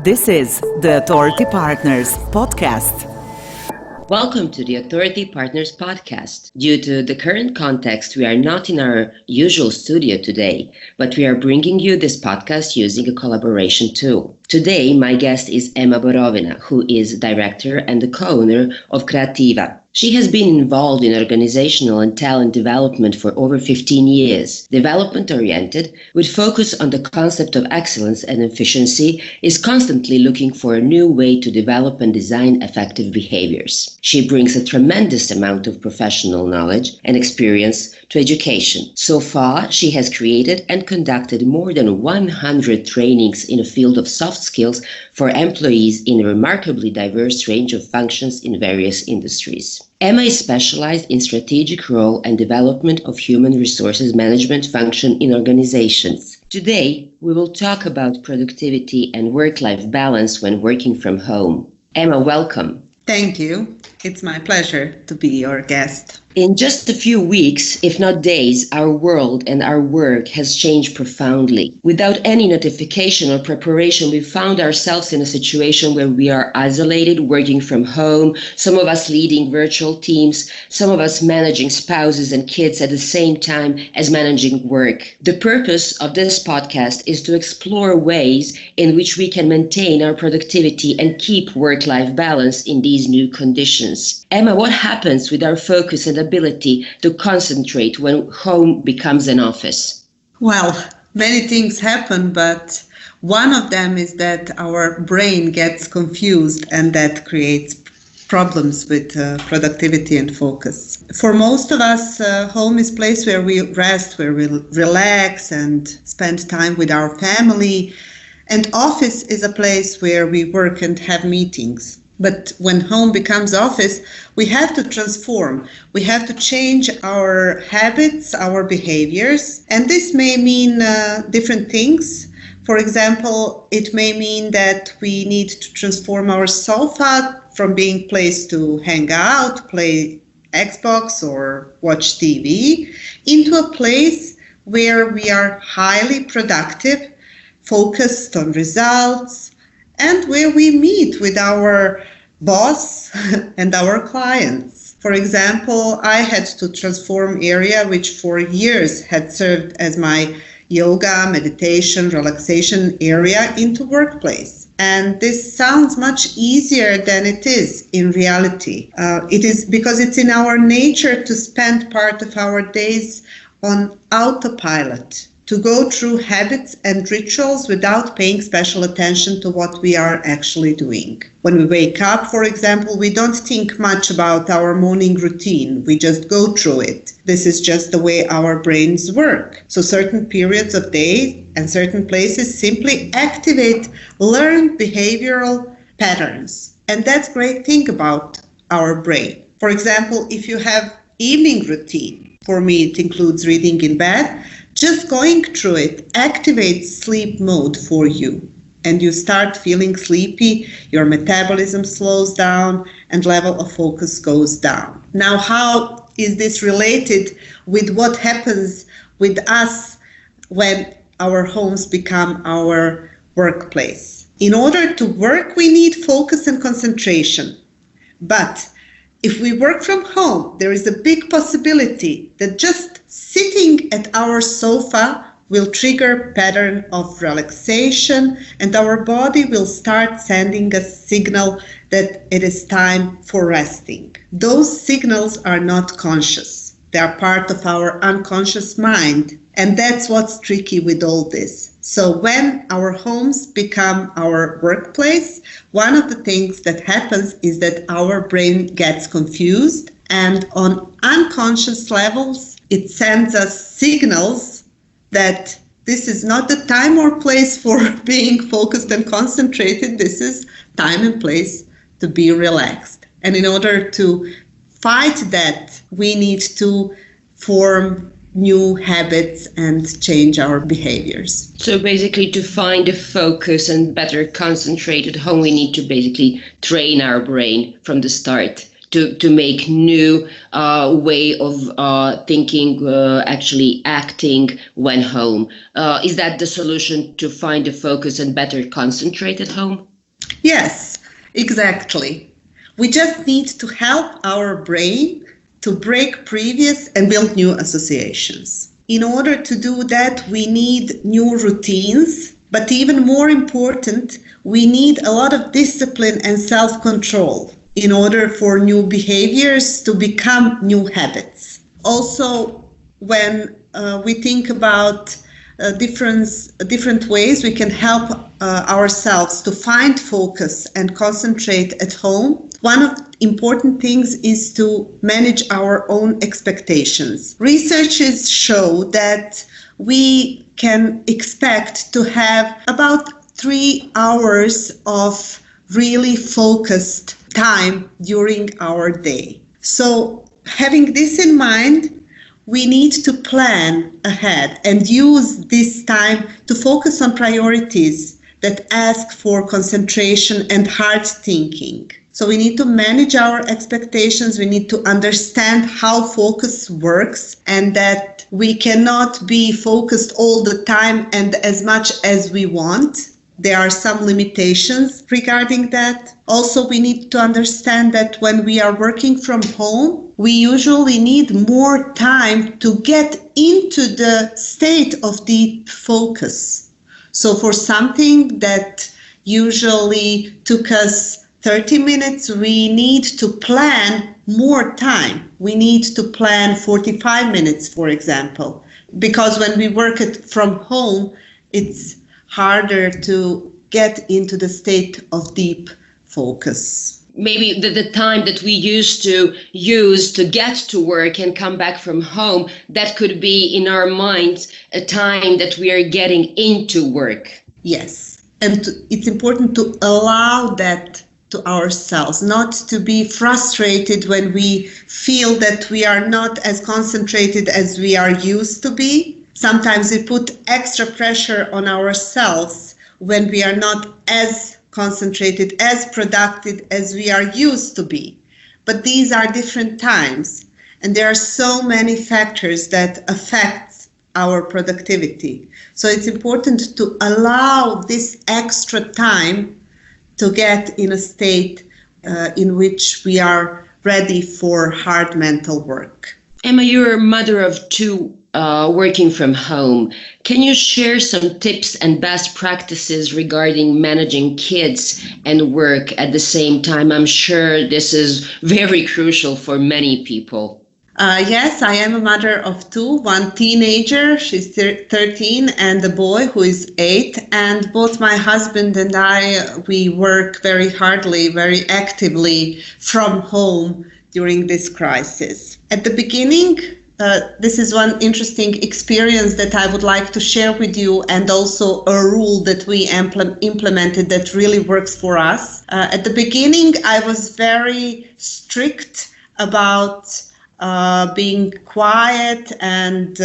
This is the Authority Partners podcast. Welcome to the Authority Partners podcast. Due to the current context, we are not in our usual studio today, but we are bringing you this podcast using a collaboration tool. Today, my guest is Ema Borovina, who is director and the co-owner of Creativa. She has been involved in organizational and talent development for over 15 years. Development-oriented, with focus on the concept of excellence and efficiency, is constantly looking for a new way to develop and design effective behaviors. She brings a tremendous amount of professional knowledge and experience to education. So far, she has created and conducted more than 100 trainings in the field of soft skills for employees in a remarkably diverse range of functions in various industries. Ema is specialized in strategic role and development of human resources management function in organizations. Today, we will talk about productivity and work-life balance when working from home. Ema, welcome. Thank you. It's my pleasure to be your guest. In just a few weeks, if not days, our world and our work has changed profoundly. Without any notification or preparation, we found ourselves in a situation where we are isolated, working from home, some of us leading virtual teams, some of us managing spouses and kids at the same time as managing work. The purpose of this podcast is to explore ways in which we can maintain our productivity and keep work-life balance in these new conditions. Ema, what happens with our focus and ability to concentrate when home becomes an office? Well, many things happen, but one of them is that our brain gets confused and that creates problems with productivity and focus. For most of us, home is a place where we rest, where we relax and spend time with our family. And office is a place where we work and have meetings. But when home becomes office, we have to transform. We have to change our habits, our behaviors. And this may mean different things. For example, it may mean that we need to transform our sofa from being a place to hang out, play Xbox or watch TV, into a place where we are highly productive, focused on results, and where we meet with our boss and our clients. For example, I had to transform area which for years had served as my yoga, meditation, relaxation area into workplace. And this sounds much easier than it is in reality. It is because it's in our nature to spend part of our days on autopilot, to go through habits and rituals without paying special attention to what we are actually doing. When we wake up, for example, we don't think much about our morning routine. We just go through it. This is just the way our brains work. So certain periods of day and certain places simply activate learned behavioral patterns. And that's a great thing about our brain. For example, if you have evening routine, for me it includes reading in bed, just going through it activates sleep mode for you, and you start feeling sleepy, your metabolism slows down, and level of focus goes down. Now, how is this related with what happens with us when our homes become our workplace? In order to work, we need focus and concentration. But if we work from home, there is a big possibility that just sitting at our sofa will trigger a pattern of relaxation, and our body will start sending a signal that it is time for resting. Those signals are not conscious. They are part of our unconscious mind, and that's what's tricky with all this. So when our homes become our workplace, one of the things that happens is that our brain gets confused, and on unconscious levels, it sends us signals that this is not the time or place for being focused and concentrated. This is time and place to be relaxed. And in order to fight that, we need to form new habits and change our behaviors. So basically, to find a focus and better concentrate at home, we need to basically train our brain from the start to make new way of thinking, actually acting when home. Is that the solution to find the focus and better concentrate at home? Yes, exactly. We just need to help our brain to break previous and build new associations. In order to do that, we need new routines, but even more important, we need a lot of discipline and self-control in order for new behaviors to become new habits. Also, when we think about different ways we can help ourselves to find focus and concentrate at home, one of the important things is to manage our own expectations. Researchers show that we can expect to have about 3 hours of really focused time during our day. So having this in mind, we need to plan ahead and use this time to focus on priorities that ask for concentration and hard thinking. So we need to manage our expectations. We need to understand how focus works and that we cannot be focused all the time and as much as we want. There are some limitations regarding that. Also, we need to understand that when we are working from home, we usually need more time to get into the state of deep focus. So for something that usually took us 30 minutes, we need to plan more time. We need to plan 45 minutes, for example, because when we work from home, it's harder to get into the state of deep focus. Maybe the time that we used to use to get to work and come back from home, that could be in our minds a time that we are getting into work. Yes, and it's important to allow that to ourselves, not to be frustrated when we feel that we are not as concentrated as we are used to be. Sometimes we put extra pressure on ourselves when we are not as concentrated, as productive as we are used to be. But these are different times, and there are so many factors that affect our productivity. So it's important to allow this extra time to get in a state in which we are ready for hard mental work. Emma, you're a mother of 2 working from home. Can you share some tips and best practices regarding managing kids and work at the same time? I'm sure this is very crucial for many people. Yes, I am a mother of 2, one teenager, she's 13, and a boy who is 8. And both my husband and I, we work very hardly, very actively from home during this crisis. At the beginning, this is one interesting experience that I would like to share with you, and also a rule that we implemented that really works for us. At the beginning, I was very strict about being quiet, and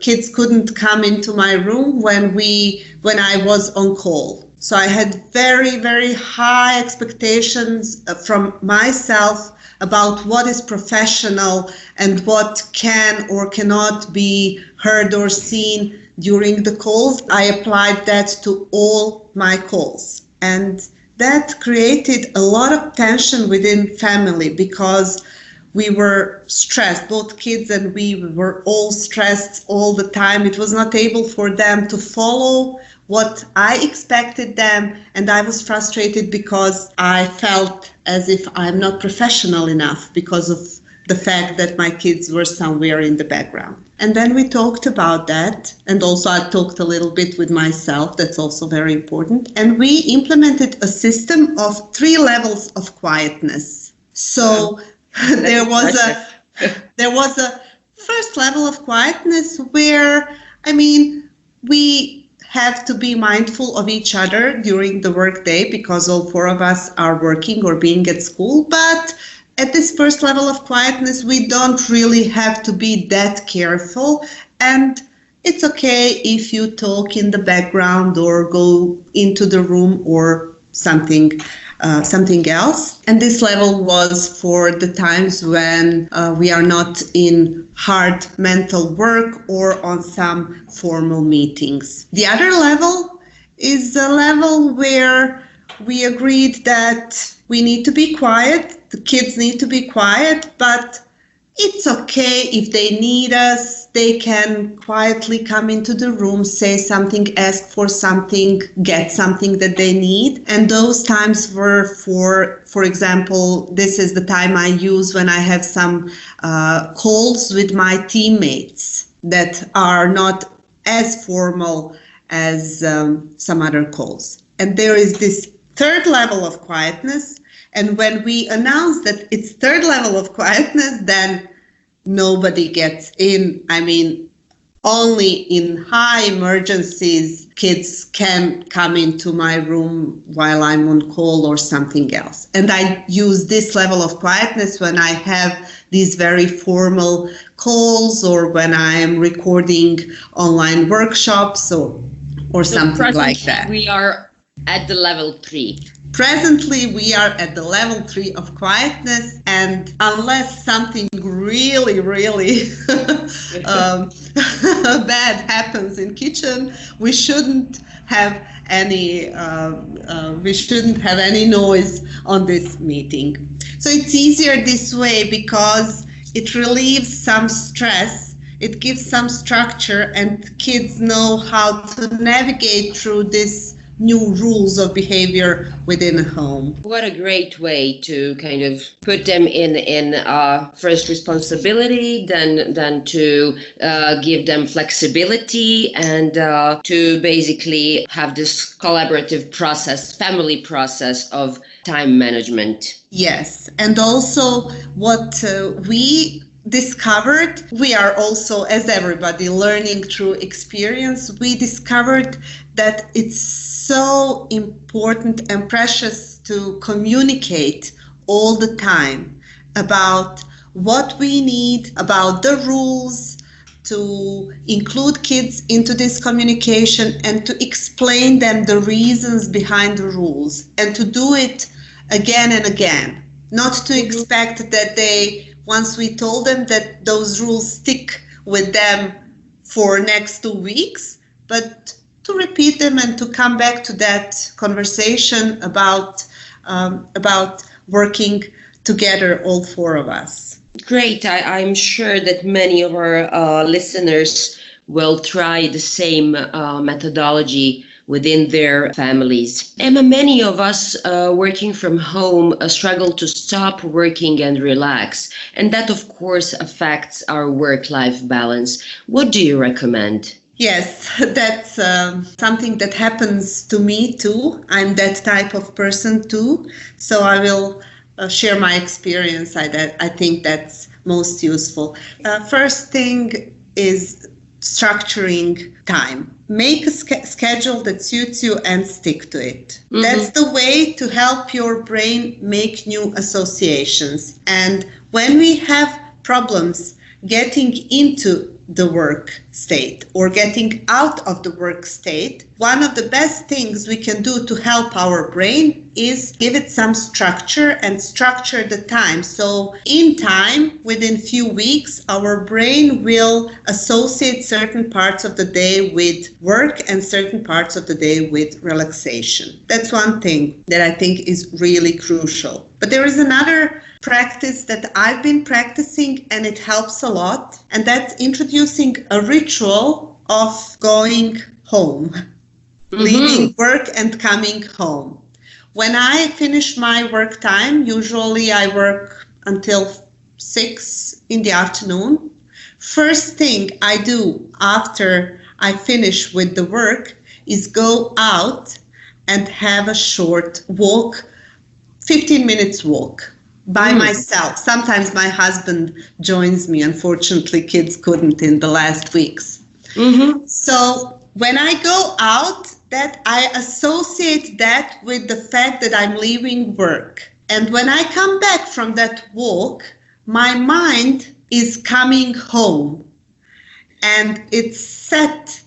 kids couldn't come into my room when I was on call. So I had very, very high expectations from myself about what is professional and what can or cannot be heard or seen during the calls. I applied that to all my calls. And that created a lot of tension within family because we were stressed, both kids and we were all stressed all the time. It was not able for them to follow what I expected them, and I was frustrated because I felt as if I'm not professional enough because of the fact that my kids were somewhere in the background. And then we talked about that, and also I talked a little bit with myself. That's also very important. And we implemented a system of 3 levels of quietness. So there was a first level of quietness where, we have to be mindful of each other during the workday because all 4 of us are working or being at school. But at this first level of quietness, we don't really have to be that careful. And it's okay if you talk in the background or go into the room or something. something else. And this level was for the times when we are not in hard mental work or on some formal meetings. The other level is a level where we agreed that we need to be quiet, the kids need to be quiet, but it's okay if they need us, they can quietly come into the room, say something, ask for something, get something that they need. And those times were for example, this is the time I use when I have some calls with my teammates that are not as formal as some other calls. And there is this third level of quietness. And when we announce that it's third level of quietness, then nobody gets in. I mean, only in high emergencies, kids can come into my room while I'm on call or something else. And I use this level of quietness when I have these very formal calls or when I am recording online workshops or something like that. We are at the level 3. Presently, we are at the level 3 of quietness, and unless something really, really bad happens in kitchen, we shouldn't have any noise on this meeting. So it's easier this way because it relieves some stress. It gives some structure, and kids know how to navigate through this new rules of behavior within a home. What a great way to kind of put them in first responsibility, then to give them flexibility, and to basically have this collaborative process, family process of time management. Yes, and also what we discovered, we are also, as everybody, learning through experience. We discovered that it's so important and precious to communicate all the time about what we need, about the rules, to include kids into this communication and to explain them the reasons behind the rules, and to do it again and again, not to expect that they, once we told them that those rules stick with them for next 2 weeks, but to repeat them and to come back to that conversation about working together, all 4 of us. Great. I'm sure that many of our listeners will try the same methodology within their families. Emma, many of us working from home struggle to stop working and relax. And that, of course, affects our work-life balance. What do you recommend? Yes, that's something that happens to me too. I'm that type of person too. So I will share my experience. I think that's most useful. First thing is structuring time. Make a schedule that suits you and stick to it. Mm-hmm. That's the way to help your brain make new associations. And when we have problems getting into the work state or getting out of the work state, one of the best things we can do to help our brain is give it some structure and structure the time. So in time, within few weeks, our brain will associate certain parts of the day with work and certain parts of the day with relaxation. That's one thing that I think is really crucial. But there is another practice that I've been practicing, and it helps a lot, and that's introducing a ritual of going home, leaving work and coming home. When I finish my work time, usually I work until 6 in the afternoon. First thing I do after I finish with the work is go out and have a short walk, 15 minutes walk. By myself. Sometimes my husband joins me. Unfortunately, kids couldn't in the last weeks. Mm-hmm. So when I go out, that I associate that with the fact that I'm leaving work. And when I come back from that walk, my mind is coming home. And it's set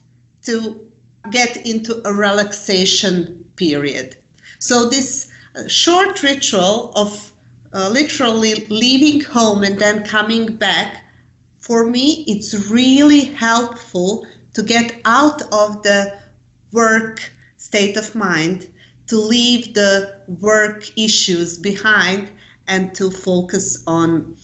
to get into a relaxation period. So this a short ritual of literally leaving home and then coming back, for me, it's really helpful to get out of the work state of mind, to leave the work issues behind, and to focus on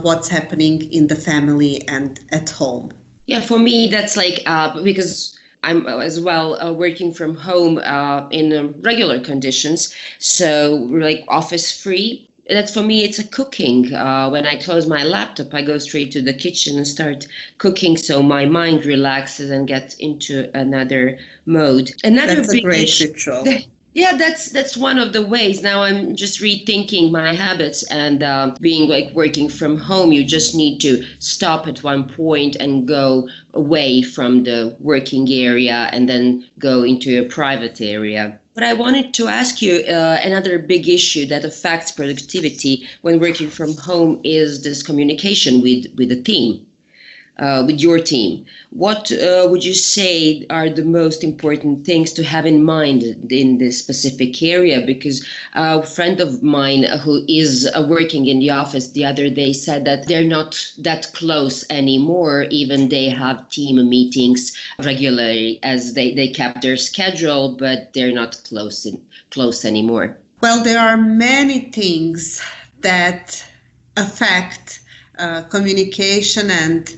what's happening in the family and at home. Yeah, for me, that's like because I'm as well working from home in regular conditions. So we're like office free. That's for me, it's a cooking. When I close my laptop, I go straight to the kitchen and start cooking. So my mind relaxes and gets into another mode. Another That's big a great issue. ritual. Yeah, that's one of the ways. Now I'm just rethinking my habits and being like working from home. You just need to stop at one point and go away from the working area and then go into a private area. But I wanted to ask you another big issue that affects productivity when working from home is this communication with the team. With your team. What would you say are the most important things to have in mind in this specific area? Because a friend of mine who is working in the office the other day said that they're not that close anymore, even they have team meetings regularly as they kept their schedule, but they're not close anymore. Well, there are many things that affect communication and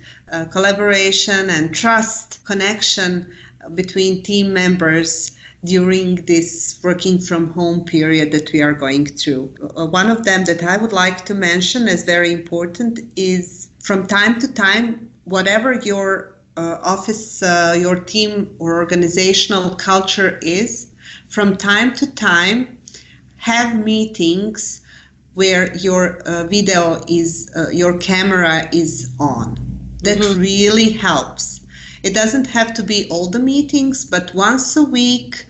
collaboration and trust, connection between team members during this working from home period that we are going through. One of them that I would like to mention as very important is from time to time, whatever your office, your team or organizational culture is, from time to time, have meetings where your video is, your camera is on. That really helps. It doesn't have to be all the meetings, but once a week,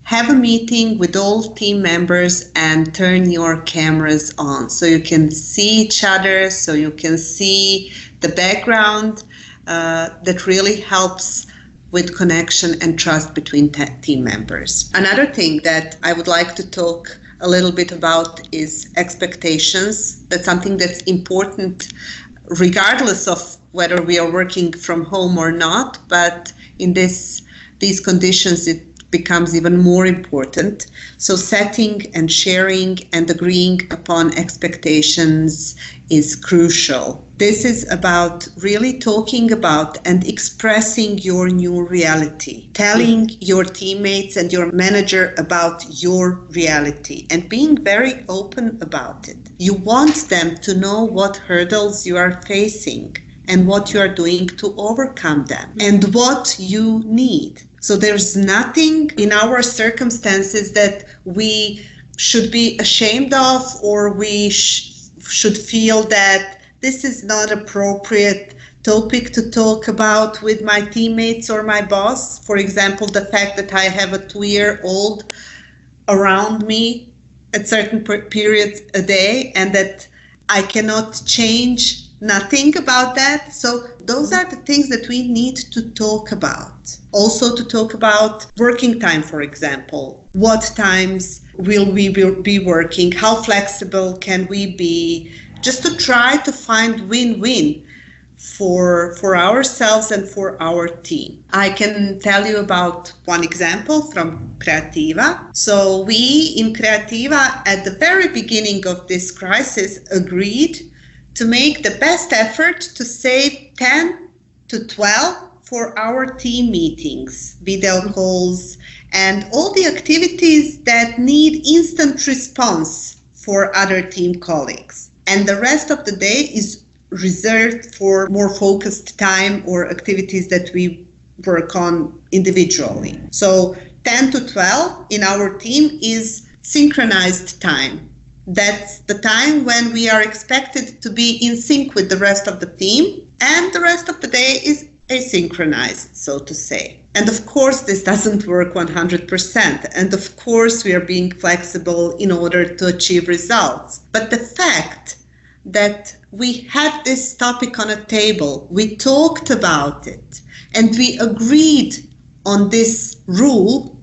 have a meeting with all team members and turn your cameras on so you can see each other, so you can see the background. That really helps with connection and trust between team members. Another thing that I would like to talk a little bit about is expectations. That's something that's important regardless of whether we are working from home or not, but in these conditions it becomes even more important. So setting and sharing and agreeing upon expectations is crucial. This is about really talking about and expressing your new reality, telling your teammates and your manager about your reality and being very open about it. You want them to know what hurdles you are facing and what you are doing to overcome them and what you need. So there's nothing in our circumstances that we should be ashamed of, or we should feel that this is not appropriate topic to talk about with my teammates or my boss. For example, the fact that I have a 2-year-old around me at certain periods a day and that I cannot change nothing about that. So those are the things that we need to talk about. Also to talk about working time, for example. What times will we be working? How flexible can we be? Just to try to find win-win for ourselves and for our team. I can tell you about one example from Creativa. So we in Creativa at the very beginning of this crisis agreed to make the best effort to save 10 to 12 for our team meetings, video calls, and all the activities that need instant response for other team colleagues. And the rest of the day is reserved for more focused time or activities that we work on individually. So 10 to 12 in our team is synchronized time. That's the time when we are expected to be in sync with the rest of the team, and the rest of the day is asynchronized, so to say. And of course, this doesn't work 100%. And of course, we are being flexible in order to achieve results. But the fact that we had this topic on a table, we talked about it, and we agreed on this rule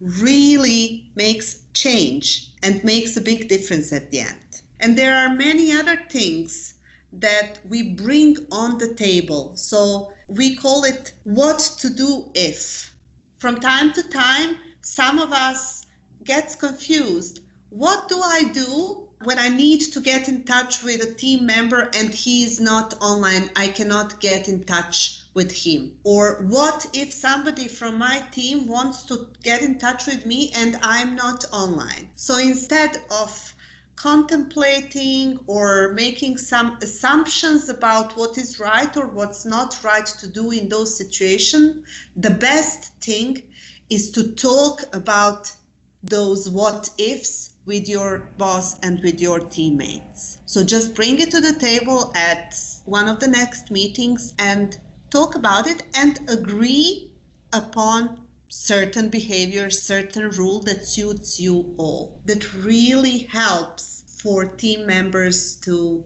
really makes change and makes a big difference at the end. And there are many other things that we bring on the table. So we call it what to do if. From time to time, some of us gets confused. What do I do when I need to get in touch with a team member and he is not online? I cannot get in touch with him. Or what if somebody from my team wants to get in touch with me and I'm not online? So instead of contemplating or making some assumptions about what is right or what's not right to do in those situations, the best thing is to talk about those what ifs with your boss and with your teammates. So just bring it to the table at one of the next meetings and talk about it and agree upon certain behavior, certain rule that suits you all. That really helps for team members to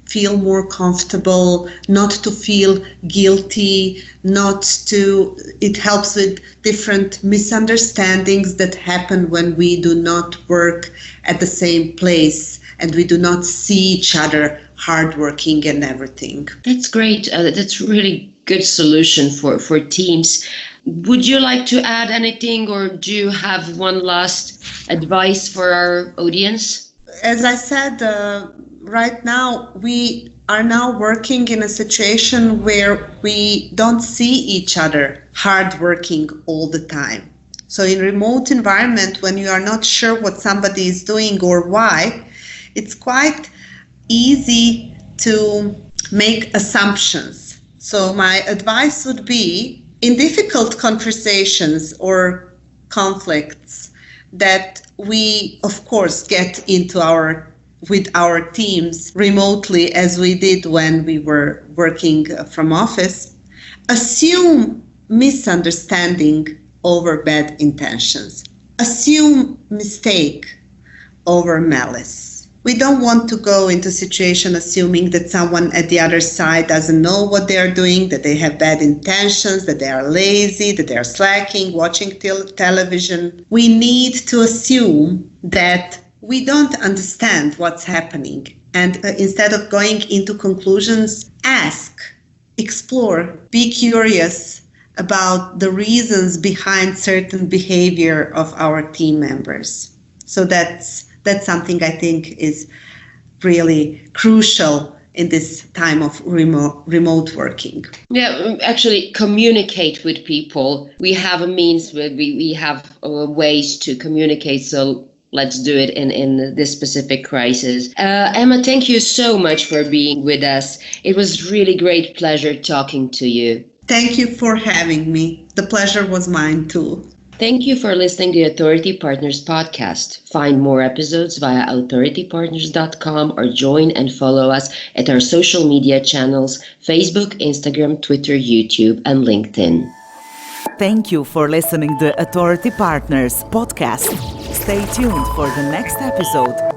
feel more comfortable, not to feel guilty, it helps with different misunderstandings that happen when we do not work at the same place and we do not see each other hardworking and everything. That's great. That's really good solution for teams. Would you like to add anything, or do you have one last advice for our audience? As I said, right now we are now working in a situation where we don't see each other hardworking all the time. So in remote environment, when you are not sure what somebody is doing or why, it's quite easy to make assumptions. So my advice would be, in difficult conversations or conflicts that we, of course, get into with our teams remotely, as we did when we were working from office, assume misunderstanding over bad intentions. Assume mistake over malice. We don't want to go into a situation assuming that someone at the other side doesn't know what they are doing, that they have bad intentions, that they are lazy, that they are slacking, watching television. We need to assume that we don't understand what's happening. And instead of going into conclusions, ask, explore, be curious about the reasons behind certain behavior of our team members. So that's something I think is really crucial in this time of remote working. Yeah, actually communicate with people. We have a means where we have ways to communicate, so let's do it in this specific crisis. Emma, thank you so much for being with us. It was really great pleasure talking to you. Thank you for having me. The pleasure was mine too. Thank you for listening to the Authority Partners podcast. Find more episodes via authoritypartners.com or join and follow us at our social media channels, Facebook, Instagram, Twitter, YouTube, and LinkedIn. Thank you for listening to the Authority Partners podcast. Stay tuned for the next episode.